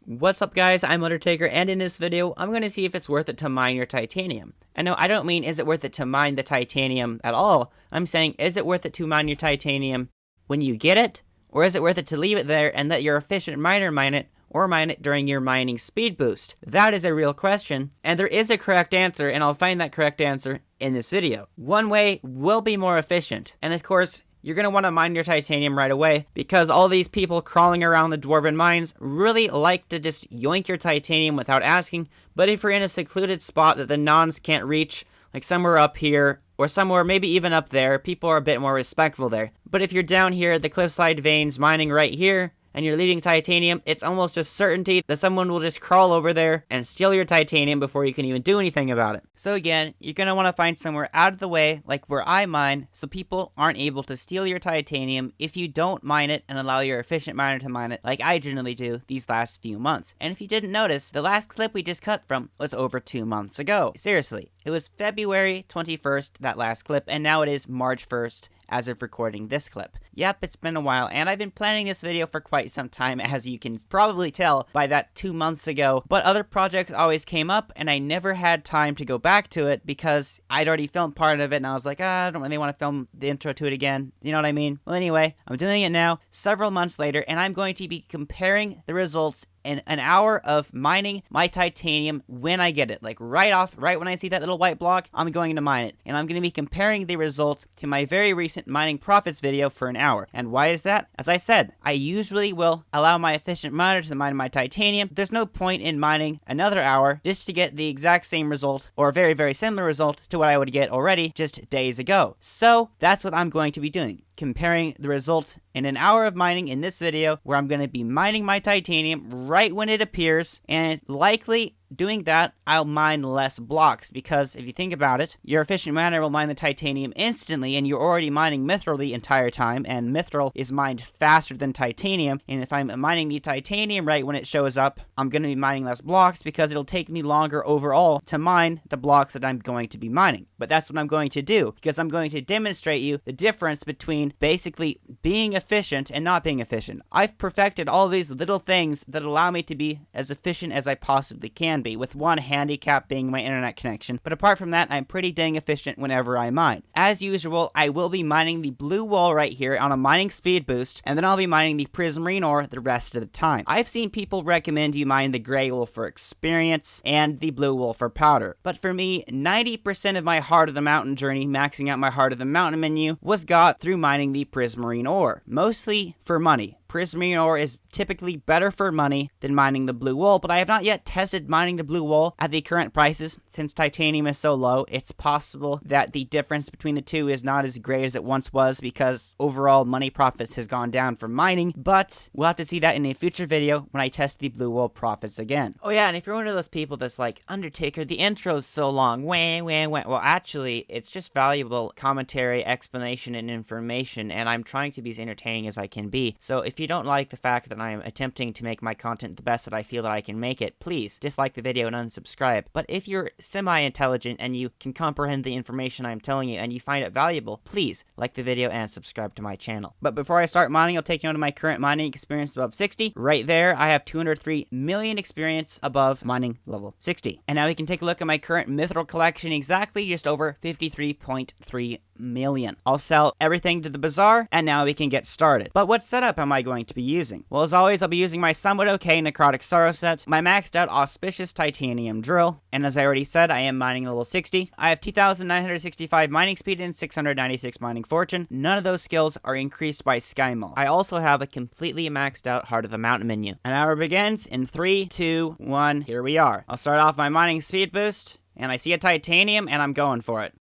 What's up guys, I'm Undertaker, and in this video, I'm going to see if it's worth it to mine your titanium. And no, I don't mean is it worth it to mine the titanium at all. I'm saying is it worth it to mine your titanium when you get it? Or is it worth it to leave it there and let your efficient miner mine it, or mine it during your mining speed boost? That is a real question, and there is a correct answer, and I'll find that correct answer in this video. One way will be more efficient, and of course, you're going to want to mine your titanium right away, because all these people crawling around the dwarven mines really like to just yoink your titanium without asking. But if you're in a secluded spot that the nons can't reach, like somewhere up here, or somewhere maybe even up there, people are a bit more respectful there. But if you're down here, the cliffside veins mining right here, and you're leaving titanium, it's almost a certainty that someone will just crawl over there and steal your titanium before you can even do anything about it. So again, you're going to want to find somewhere out of the way, like where I mine, so people aren't able to steal your titanium if you don't mine it and allow your efficient miner to mine it like I generally do these last few months. And if you didn't notice, the last clip we just cut from was over 2 months ago. Seriously, it was February 21st, that last clip, and now it is March 1st. As of recording this clip. Yep, it's been a while, and I've been planning this video for quite some time, as you can probably tell by that 2 months ago, but other projects always came up, and I never had time to go back to it, because I'd already filmed part of it, and I was like, I don't really want to film the intro to it again, you know what I mean? Well, anyway, I'm doing it now, several months later, and I'm going to be comparing the results in an hour of mining my titanium when I get it. Like right when I see that little white block, I'm going to mine it. And I'm going to be comparing the results to my very recent mining profits video for an hour. And why is that? As I said, I usually will allow my efficient miner to mine my titanium. There's no point in mining another hour just to get the exact same result, or a very, very similar result to what I would get already just days ago. So that's what I'm going to be doing. Comparing the result in an hour of mining in this video, where I'm going to be mining my titanium right when it appears, and likely doing that, I'll mine less blocks, because if you think about it, your efficient miner will mine the titanium instantly, and you're already mining mithril the entire time, and mithril is mined faster than titanium, and if I'm mining the titanium right when it shows up, I'm going to be mining less blocks, because it'll take me longer overall to mine the blocks that I'm going to be mining. But that's what I'm going to do, because I'm going to demonstrate you the difference between basically being efficient and not being efficient. I've perfected all these little things that allow me to be as efficient as I possibly can be, with one handicap being my internet connection, but apart from that, I'm pretty dang efficient whenever I mine. As usual, I will be mining the blue wool right here on a mining speed boost, and then I'll be mining the prismarine ore the rest of the time. I've seen people recommend you mine the gray wool for experience and the blue wool for powder, but for me, 90% of my Heart of the Mountain journey, maxing out my Heart of the Mountain menu, was got through mining the prismarine ore, mostly for money. Prismarine ore is typically better for money than mining the blue wool, but I have not yet tested mining the blue wool at the current prices. Since titanium is so low, it's possible that the difference between the two is not as great as it once was, because overall money profits has gone down from mining, but we'll have to see that in a future video when I test the blue wool profits again. Oh yeah, and if you're one of those people that's like, Undertaker, the intro's so long, wah. Well, actually, it's just valuable commentary, explanation, and information, and I'm trying to be as entertaining as I can be. So if you don't like the fact that I am attempting to make my content the best that I feel that I can make it, please dislike the video and unsubscribe. But if you're semi-intelligent and you can comprehend the information I'm telling you and you find it valuable, please like the video and subscribe to my channel. But before I start mining, I'll take note of my current mining experience above 60. Right there, I have 203 million experience above mining level 60. And now we can take a look at my current mithril collection, exactly just over 53.3 million. I'll sell everything to the bazaar, and now we can get started. But what setup am I going to be using? Well, as always, I'll be using my somewhat okay necrotic sorrow set, my maxed out auspicious titanium drill, and as I already said, I am mining level 60. I have 2,965 mining speed and 696 mining fortune. None of those skills are increased by SkyMall. I also have a completely maxed out Heart of the Mountain menu. An hour begins in 3, 2, 1, here we are. I'll start off my mining speed boost, and I see a titanium, and I'm going for it.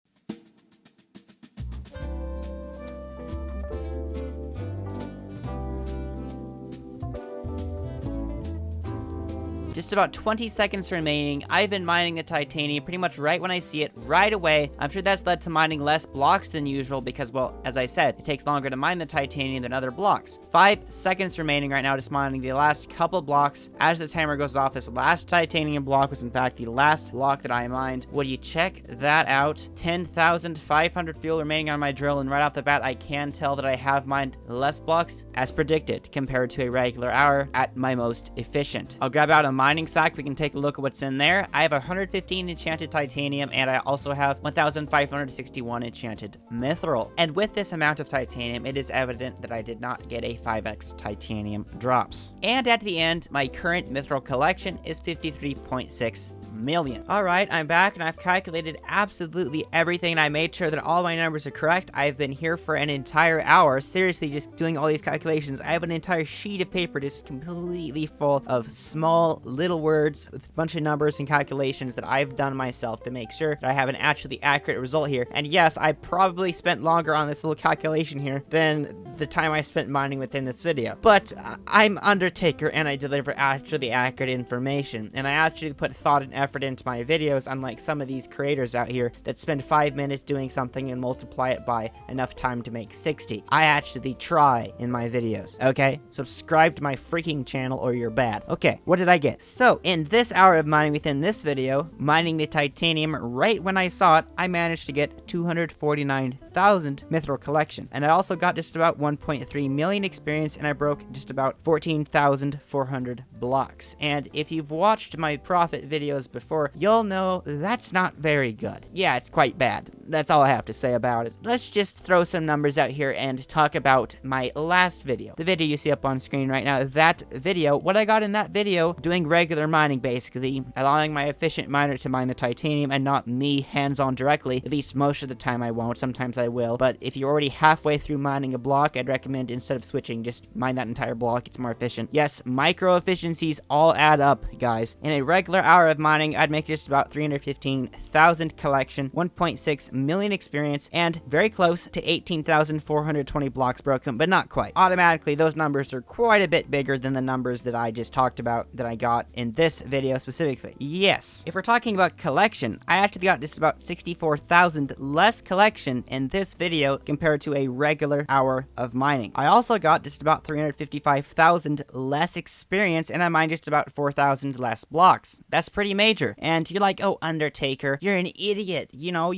Just about 20 seconds remaining. I've been mining the titanium pretty much right when I see it, right away. I'm sure that's led to mining less blocks than usual because, well, as I said, it takes longer to mine the titanium than other blocks. 5 seconds remaining right now, just mining the last couple blocks. As the timer goes off, this last titanium block was in fact the last block that I mined. Would you check that out? 10,500 fuel remaining on my drill, and right off the bat, I can tell that I have mined less blocks as predicted compared to a regular hour at my most efficient. I'll grab out a mining sack. We can take a look at what's in there. I have 115 enchanted titanium, and I also have 1,561 enchanted mithril. And with this amount of titanium, it is evident that I did not get a 5x titanium drops. And at the end, my current mithril collection is 53.6 million. Alright, I'm back and I've calculated absolutely everything, and I made sure that all my numbers are correct. I've been here for an entire hour, seriously, just doing all these calculations. I have an entire sheet of paper just completely full of small little words with a bunch of numbers and calculations that I've done myself to make sure that I have an actually accurate result here. And yes, I probably spent longer on this little calculation here than the time I spent mining within this video. But I'm Undertaker and I deliver actually accurate information, and I actually put thought and effort into my videos, unlike some of these creators out here that spend 5 minutes doing something and multiply it by enough time to make 60. I actually try in my videos, okay? Subscribe to my freaking channel or you're bad. Okay, what did I get? So, in this hour of mining within this video, mining the titanium right when I saw it, I managed to get 249,000 mithril collection. And I also got just about 1.3 million experience, and I broke just about 14,400 blocks. And if you've watched my profit videos before, you'll know that's not very good. Yeah, it's quite bad. That's all I have to say about it. Let's just throw some numbers out here and talk about my last video. The video you see up on screen right now, that video, what I got in that video, doing regular mining basically, allowing my efficient miner to mine the titanium and not me hands-on directly. At least most of the time I won't, sometimes I will. But if you're already halfway through mining a block, I'd recommend instead of switching, just mine that entire block. It's more efficient. Yes, micro efficiencies all add up, guys. In a regular hour of mining, I'd make just about 315,000 collection, 1.6 million experience, and very close to 18,420 blocks broken, but not quite. Automatically, those numbers are quite a bit bigger than the numbers that I just talked about that I got in this video specifically. Yes, if we're talking about collection, I actually got just about 64,000 less collection in this video compared to a regular hour of mining. I also got just about 355,000 less experience, and I mined just about 4,000 less blocks. That's pretty major. And you're like, oh, Undertaker, you're an idiot. You know,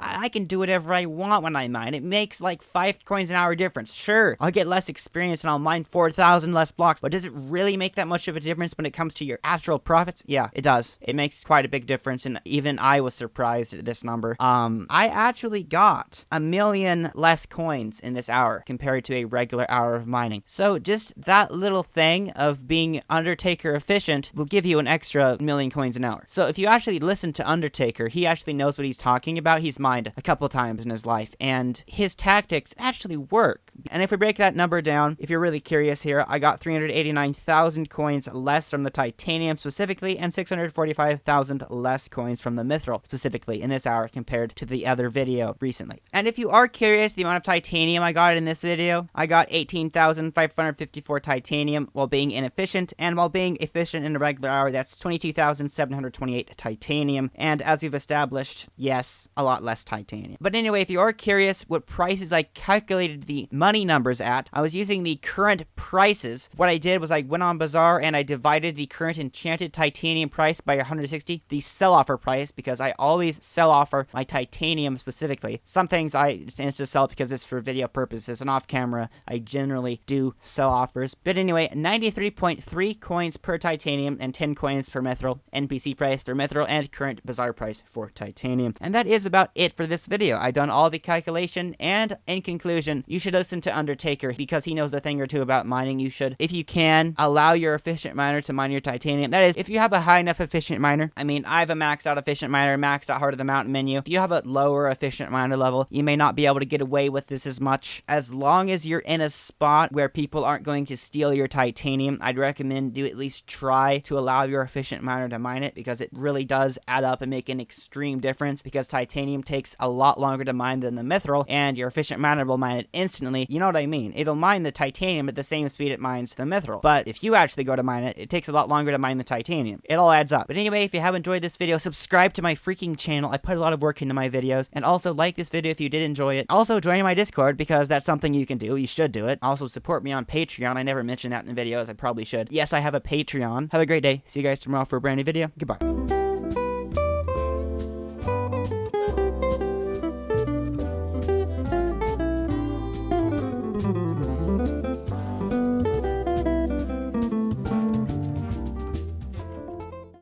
I can do whatever I want when I mine. It makes like 5 coins an hour difference. Sure, I'll get less experience and I'll mine 4,000 less blocks, but does it really make that much of a difference when it comes to your actual profits? Yeah, it does. It makes quite a big difference, and even I was surprised at this number. I actually got 1 million less coins in this hour compared to a regular hour of mining. So just that little thing of being Undertaker efficient will give you an extra 1 million coins an hour. So if you actually listen to Undertaker, he actually knows what he's talking about. He's mined a couple times in his life, and his tactics actually work. And if we break that number down, if you're really curious here, I got 389,000 coins less from the titanium specifically, and 645,000 less coins from the mithril specifically in this hour compared to the other video recently. And if you are curious the amount of titanium I got in this video, I got 18,554 titanium while being inefficient, and while being efficient in a regular hour, that's 22,728 titanium. And as we've established, yes, a lot less titanium. But anyway, if you are curious what prices I calculated the money numbers at, I was using the current prices. What I did was I went on Bazaar and I divided the current enchanted titanium price by 160, the sell offer price, because I always sell offer my titanium specifically. Some things I just to sell because it's for video purposes, and off camera I generally do sell offers. But anyway, 93.3 coins per titanium and 10 coins per mithril, NPC price for mithril, and current Bazaar price for titanium. And that is about it for this video. I've done all the calculation, and in conclusion, you should listen to Undertaker because he knows a thing or two about mining. You should, if you can, allow your efficient miner to mine your titanium. That is, if you have a high enough efficient miner. I mean, I have a maxed out efficient miner, maxed out Heart of the Mountain menu. If you have a lower efficient miner level, you may not be able to get away with this as much. As long as you're in a spot where people aren't going to steal your titanium, I'd recommend you at least try to allow your efficient miner to mine it, because it really does add up and make an extreme difference, because titanium takes a lot longer to mine than the mithril, and your efficient miner will mine it instantly, me, you know what I mean. It'll mine the titanium at the same speed it mines the mithril. But if you actually go to mine it, it takes a lot longer to mine the titanium. It all adds up. But anyway, if you have enjoyed this video, subscribe to my freaking channel. I put a lot of work into my videos. And also like this video if you did enjoy it. Also join my Discord because that's something you can do. You should do it. Also support me on Patreon. I never mentioned that in videos. I probably should. Yes, I have a Patreon. Have a great day. See you guys tomorrow for a brand new video. Goodbye.